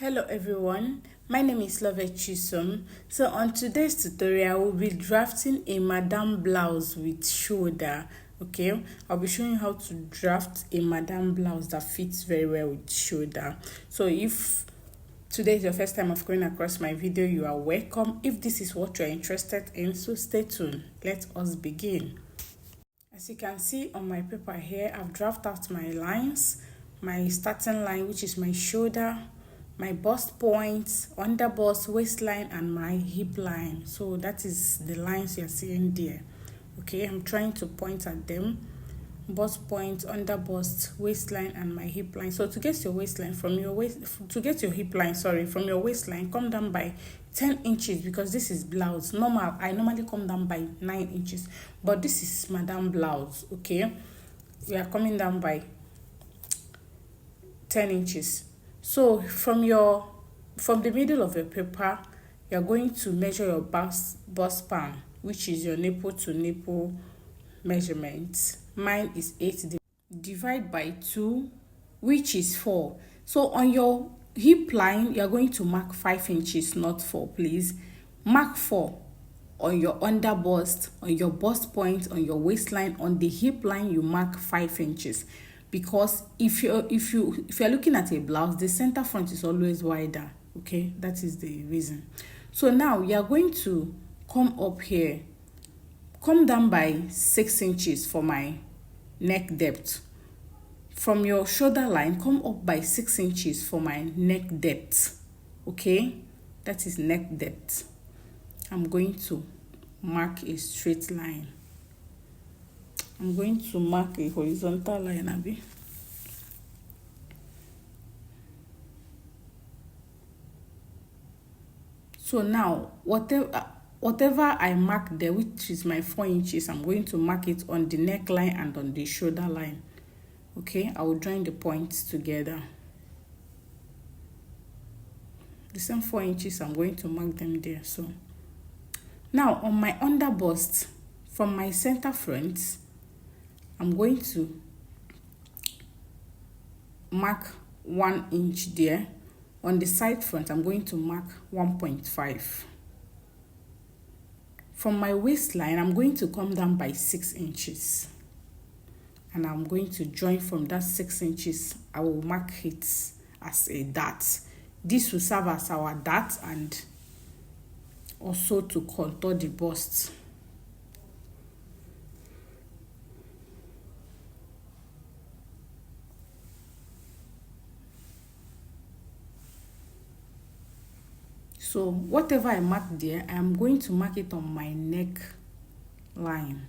Hello everyone, my name is Love Chisom. So on today's tutorial, we'll be drafting a madam blouse with shoulder. Okay, I'll be showing you how to draft a madam blouse that fits very well with shoulder. So if today is your first time of going across my video, you are welcome. If this is what you're interested in, so stay tuned. Let us begin. As you can see on my paper here, I've drafted out my lines, my starting line, which is my shoulder, my bust points, under bust, waistline, and my hip line. So that is the lines you're seeing there. Okay, I'm trying to point at them. Bust point, under bust, waistline, and my hip line. So to get your waistline from your hip line, from your waistline, come down by 10 inches because this is blouse. I normally come down by 9 inches, but this is madam blouse. Okay, we are coming down by 10 inches. So from the middle of your paper, you're going to measure your bust span, which is your nipple to nipple measurement. Mine is 8. Divide by 2, which is 4. So on your hip line, you're going to mark 5 inches, not 4, please. Mark 4 on your under bust, on your bust point, on your waistline. On the hip line, you mark 5 inches. Because if you're looking at a blouse, the center front is always wider. Okay, that is the reason. So now you are going to come up here, come down by 6 inches for my neck depth. From your shoulder line, come up by 6 inches for my neck depth. Okay, that is neck depth. I'm going to mark a straight line. I'm going to mark a horizontal line, Abby. So now, whatever I mark there, which is my 4 inches, I'm going to mark it on the neckline and on the shoulder line. Okay, I will join the points together. The same 4 inches, I'm going to mark them there. So now on my under bust, from my center front, I'm going to mark 1 inch there. On the side front, I'm going to mark 1.5. From my waistline, I'm going to come down by 6 inches. And I'm going to join from that 6 inches. I will mark it as a dot. This will serve as our dot and also to contour the bust. So whatever I mark there, I am going to mark it on my neck line.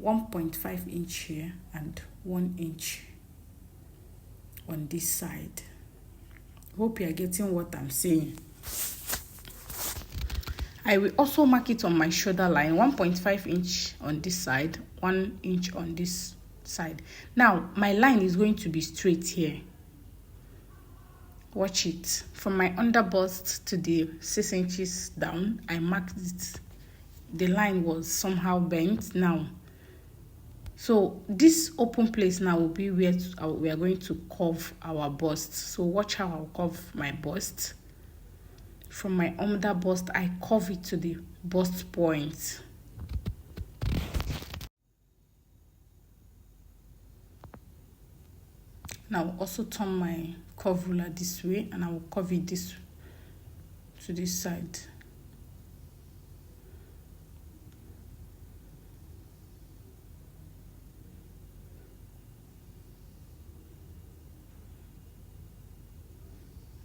1.5 inch here and 1 inch on this side. Hope you are getting what I'm saying. I will also mark it on my shoulder line, 1.5 inch on this side, 1 inch on this side. Now my line is going to be straight here. Watch it. From my under bust to the 6 inches down, I marked it. The line was somehow bent now. So this open place now will be where we are going to curve our bust. So watch how I'll curve my bust. From my under bust, I curve it to the bust point. Now I'll also turn my curve ruler this way and I will curve it this to this side.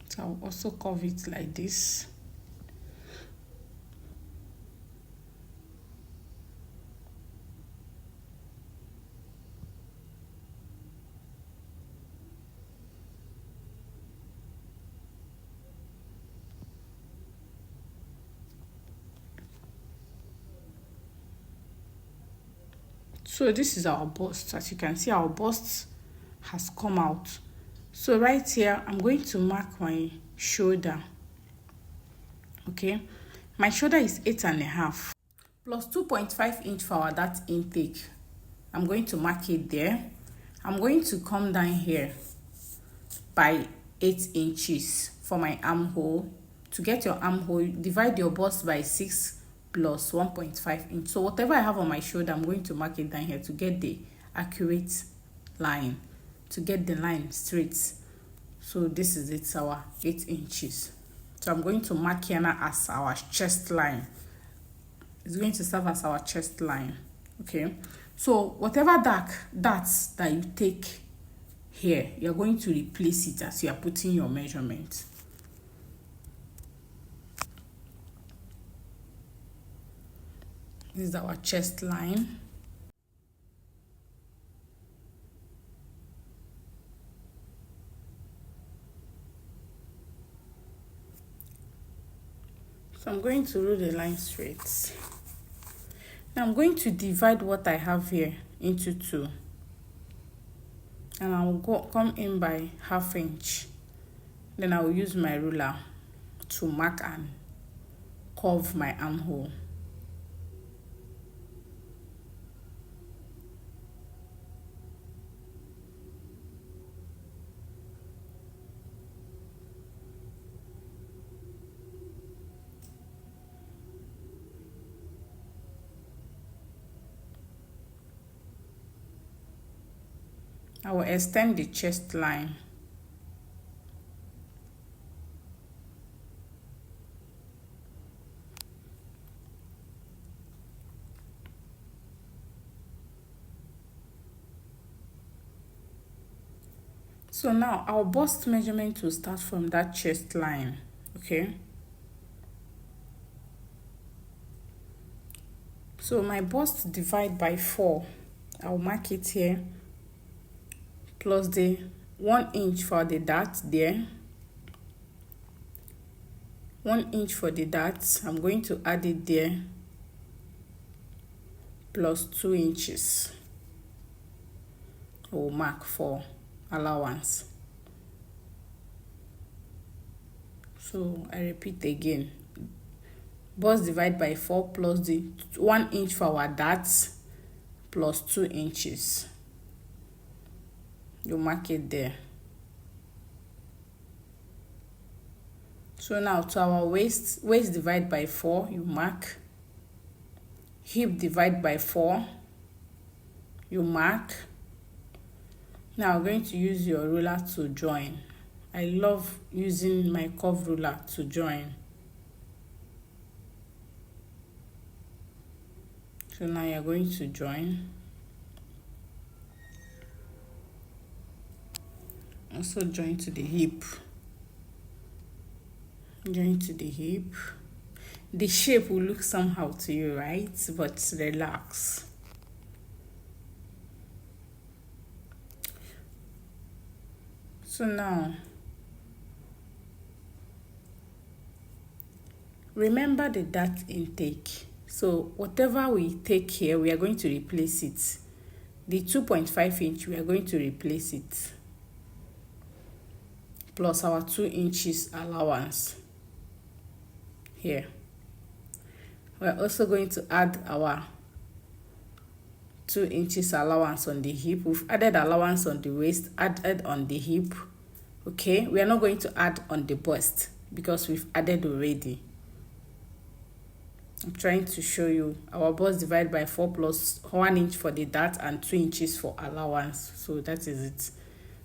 So I'll also curve it like this. So this is our bust. As you can see, our bust has come out. So right here, I'm going to mark my shoulder. Okay, my shoulder is 8.5 plus 2.5 inch for our dart intake. I'm going to mark it there. I'm going to come down here by 8 inches for my armhole. To get your armhole, divide your bust by 6 plus 1.5 inch. So whatever I have on my shoulder, I'm going to mark it down here to get the accurate line, to get the line straight. So this is it, our 8 inches. So I'm going to mark here now as our chest line. It's going to serve as our chest line. Okay, so whatever darts that you take here, you're going to replace it as you are putting your measurement. This is our chest line. So I'm going to rule the line straight. Now I'm going to divide what I have here into 2. And I will come in by 1/2 inch. Then I will use my ruler to mark and curve my armhole. I will extend the chest line. So now our bust measurement will start from that chest line, okay? So my bust divide by 4. I'll mark it here, plus the 1 inch for the dart there. 1 inch for the dart, I'm going to add it there, plus 2 inches. I will mark for allowance. So I repeat again, bust divide by 4 plus the 1 inch for our darts, plus 2 inches. You mark it there. So now to our waist divide by 4, you mark. Hip divide by 4, you mark. Now I'm going to use your ruler to join. I love using my curve ruler to join. So now you're going to join. Also join to the hip. Join to the hip. The shape will look somehow to you, right? But relax. So now, remember the dart intake. So whatever we take here, we are going to replace it. The 2.5 inch, we are going to replace it, plus our 2 inches allowance here. We're also going to add our 2 inches allowance on the hip. We've added allowance on the waist, added on the hip. Okay, we are not going to add on the bust because we've added already. I'm trying to show you our bust divided by 4 plus 1 inch for the dart and 2 inches for allowance. So that is it.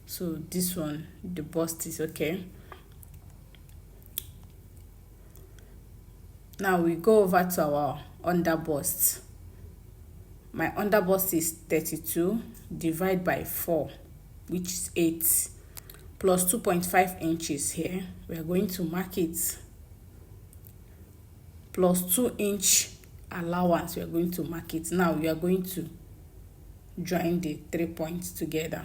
So this one, the bust is okay. Now we go over to our under bust. My under bust is 32 divided by 4, which is 8, plus 2.5 inches here. We are going to mark it, plus 2 inch allowance. We are going to mark it. Now we are going to join the 3 points together.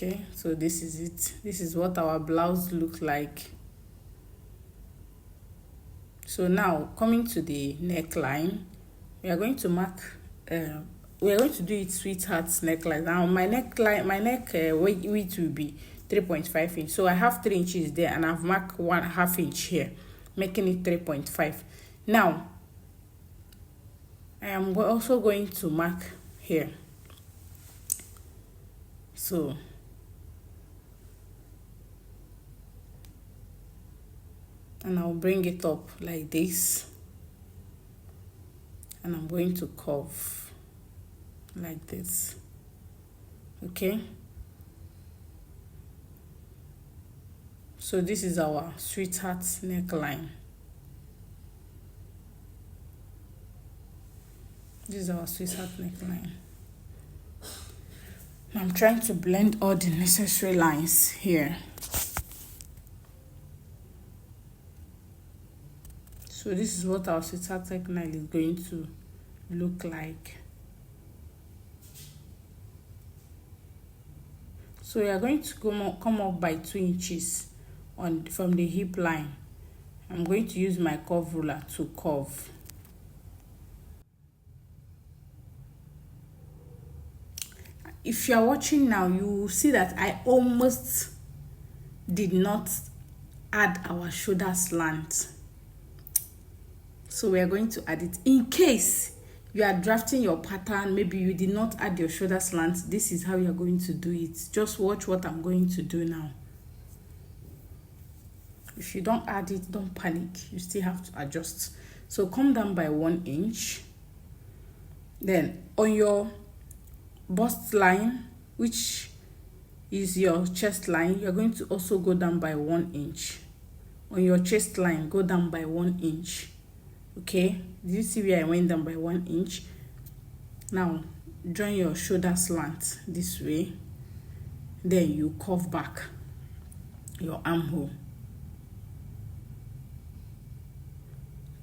Okay, so this is it. This is what our blouse looks like. So now coming to the neckline, we are going to mark. We are going to do it sweetheart's neckline. Now my neckline, my neck width will be 3.5 inch. So I have 3 inches there, and I've marked 1/2 inch here, making it 3.5. Now I am also going to mark here. So and I'll bring it up like this, and I'm going to curve like this. Okay, so this is our sweetheart neckline. This is our sweetheart neckline. I'm trying to blend all the necessary lines here. So this is what our sweetheart neckline is going to look like. So we are going to come up by 2 inches from the hip line. I'm going to use my curve ruler to curve. If you are watching now, you will see that I almost did not add our shoulder slant. So we are going to add it. In case you are drafting your pattern, maybe you did not add your shoulder slant, this is how you are going to do it. Just watch what I'm going to do now. If you don't add it, don't panic. You still have to adjust. So come down by 1 inch. Then on your bust line, which is your chest line, you're going to also go down by 1 inch. On your chest line, go down by 1 inch. Okay, did you see where I went down by 1 inch? Now join your shoulder slant this way, then you curve back your armhole.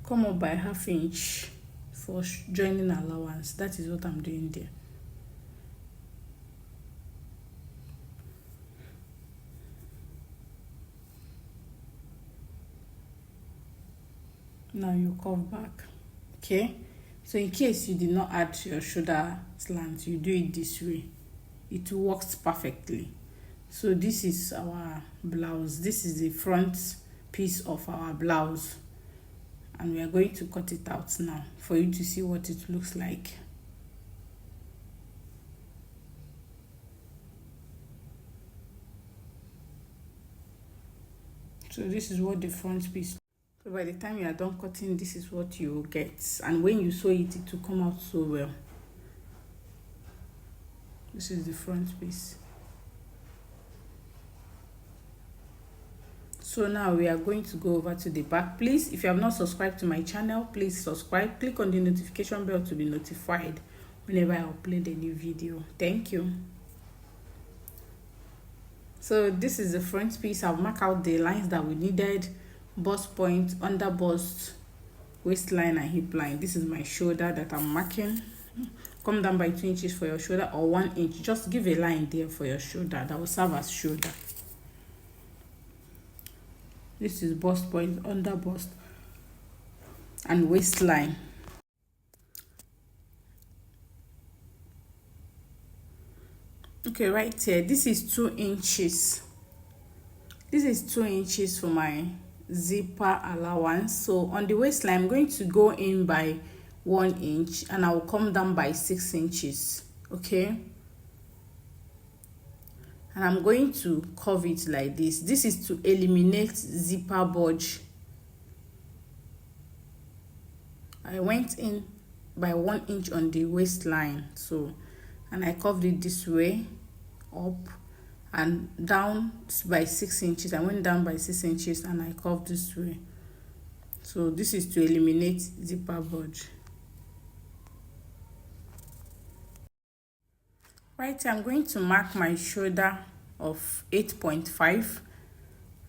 Come up by 1/2 inch for joining allowance. That is what I'm doing there. Now you curve back. Okay, so in case you did not add your shoulder slant, you do it this way. It works perfectly. So this is our blouse. This is the front piece of our blouse, and we are going to cut it out now for you to see what it looks like. So this is what the front piece. So by the time you are done cutting, this is what you will get, and when you sew it, it will come out so well. This is the front piece. So now we are going to go over to the back. Please, if you have not subscribed to my channel, please subscribe. Click on the notification bell to be notified whenever I upload a new video. Thank you. So this is the front piece. I'll mark out the lines that we needed: bust point, under bust, waistline, and hip line. This is my shoulder that I'm marking. Come down by 2 inches for your shoulder, or 1 inch. Just give a line there for your shoulder that will serve as shoulder. This is bust point, under bust, and waistline. Okay, right here, this is 2 inches. This is 2 inches for my zipper allowance. So on the waistline, I'm going to go in by 1 inch, and I will come down by 6 inches. Okay, and I'm going to curve it like this. This is to eliminate zipper bulge. I went in by 1 inch on the waistline, so, and I curved it this way, up and down by 6 inches. I went down by 6 inches and I curved this way. So this is to eliminate zipper bulge. Right, I'm going to mark my shoulder of 8.5,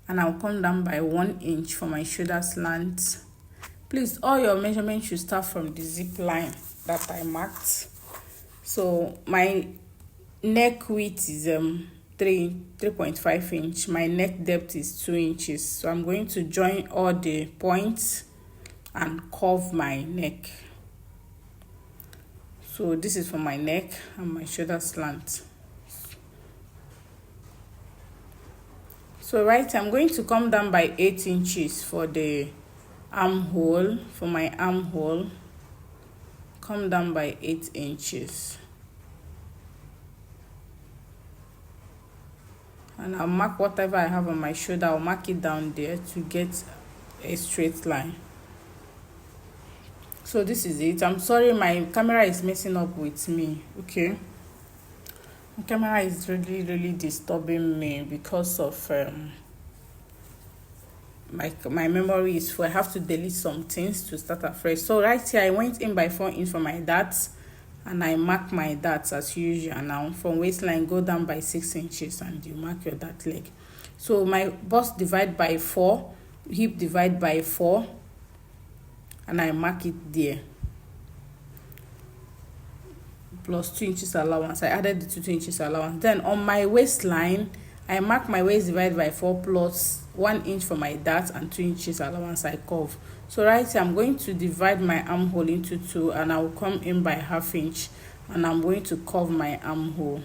and I'll come down by 1 inch for my shoulder slant. Please, all your measurements should start from the zip line that I marked. So my neck width is 3.5 inch. My neck depth is 2 inches. So I'm going to join all the points and curve my neck. So this is for my neck and my shoulder slant. So right, I'm going to come down by 8 inches for the armhole, for my armhole. come down by 8 inches. And I'll mark whatever I have on my shoulder. I'll mark it down there to get a straight line. So this is it. I'm sorry, my camera is messing up with me. Okay, my camera is really disturbing me because of my memory is full. I have to delete some things to start afresh. So right here I went in by 4 inches for my darts, and I mark my darts as usual. Now from waistline go down by 6 inches and you mark your dart leg. So my bust divide by 4, hip divide by 4, and I mark it there, plus 2 inches allowance. I added the 2 inches allowance. Then on my waistline I mark my waist divide by 4 plus 1 inch for my dart and 2 inches allowance. I curve. So right here I'm going to divide my armhole into 2, and I will come in by 1/2 inch, and I'm going to curve my armhole.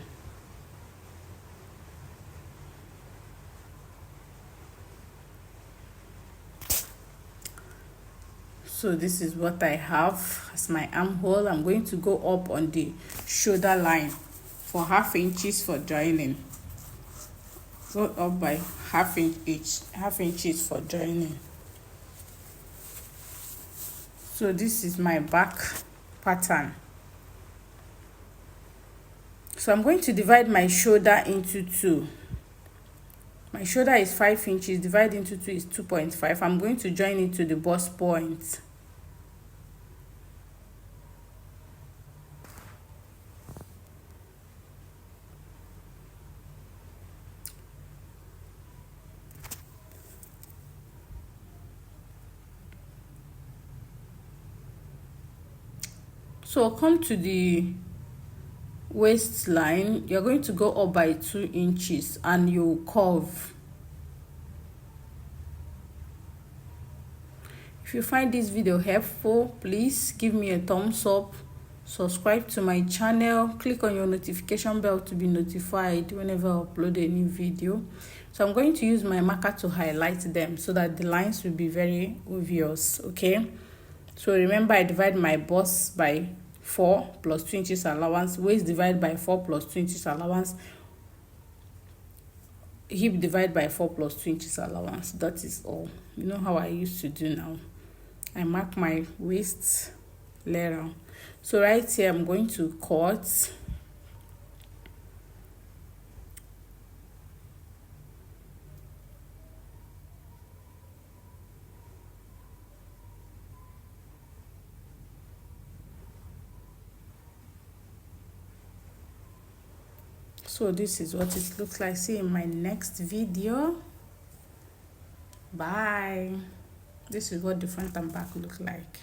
So this is what I have as my armhole. I'm going to go up on the shoulder line for 1/2 inches for joining. Go up by 1/2 inch each, 1/2 inches for joining. So this is my back pattern. So I'm going to divide my shoulder into 2. My shoulder is 5 inches, divide into 2 is 2.5. I'm going to join it to the bust point. So come to the waistline, you're going to go up by 2 inches and you curve. If you find this video helpful, please give me a thumbs up, subscribe to my channel, click on your notification bell to be notified whenever I upload a new video. So I'm going to use my marker to highlight them so that the lines will be very obvious. Okay, so remember I divide my bust by 4 plus 2 inches allowance, waist divide by 4 plus 2 inches allowance, hip divide by 4 plus 2 inches allowance. That is all. You know how I used to do now. I mark my waist layer. So right here I'm going to cut. So this is what it looks like. See you in my next video. Bye. This is what the front and back look like.